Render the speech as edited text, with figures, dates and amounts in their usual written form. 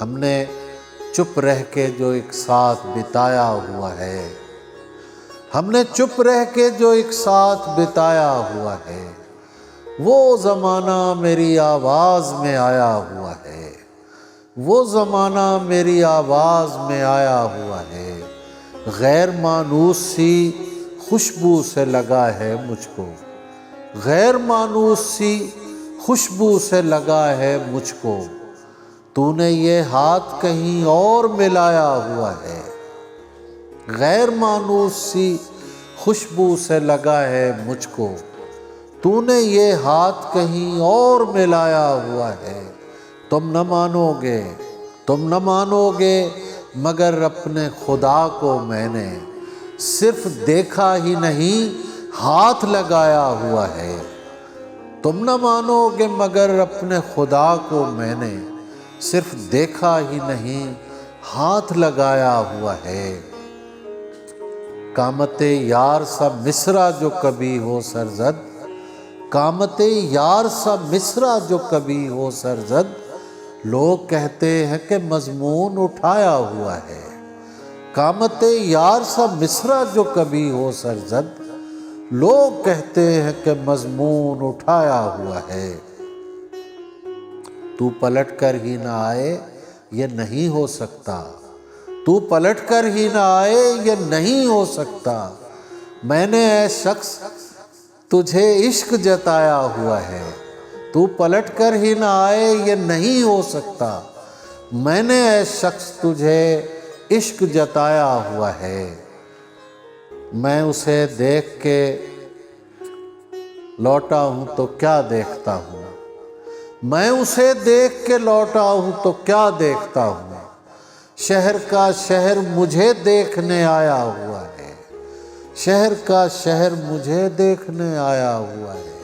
ہم نے چپ رہ کے جو ایک ساتھ بتایا ہوا ہے، ہم نے چپ رہ کے جو ایک ساتھ بتایا ہوا ہے، وہ زمانہ میری آواز میں آیا ہوا ہے، وہ زمانہ میری آواز میں آیا ہوا ہے، غیر مانوس سی خوشبو سے لگا ہے مجھ کو، غیر مانوس سی خوشبو سے لگا ہے مجھ کو، تو نے یہ ہاتھ کہیں اور ملایا ہوا ہے، غیر مانوس سی خوشبو سے لگا ہے مجھ کو، تو نے یہ ہاتھ کہیں اور ملایا ہوا ہے، تم نہ مانو گے، تم نہ مانو گے، مگر اپنے خدا کو میں نے صرف دیکھا ہی نہیں ہاتھ لگایا ہوا ہے، تم نہ مانو گے مگر اپنے خدا کو میں نے صرف دیکھا ہی نہیں ہاتھ لگایا ہوا ہے، قامت یار سا مصرع جو کبھی ہو سرزد، قامت یار سا مصرع جو کبھی ہو سرزد، لوگ کہتے ہیں کہ مضمون اٹھایا ہوا ہے، قامت یار سا مصرع جو کبھی ہو سرزد، لوگ کہتے ہیں کہ مضمون اٹھایا ہوا ہے، تو پلٹ کر ہی نہ آئے یہ نہیں ہو سکتا، تو پلٹ کر ہی نہ آئے یہ نہیں ہو سکتا، میں نے اے شخص تجھے عشق جتایا ہوا ہے، تو پلٹ کر ہی نہ آئے یہ نہیں ہو سکتا، میں نے اے شخص تجھے عشق جتایا ہوا ہے، میں اسے دیکھ کے لوٹا ہوں تو کیا دیکھتا ہوں، میں اسے دیکھ کے لوٹا ہوں تو کیا دیکھتا ہوں، شہر کا شہر مجھے دیکھنے آیا ہوا ہے، شہر کا شہر مجھے دیکھنے آیا ہوا ہے۔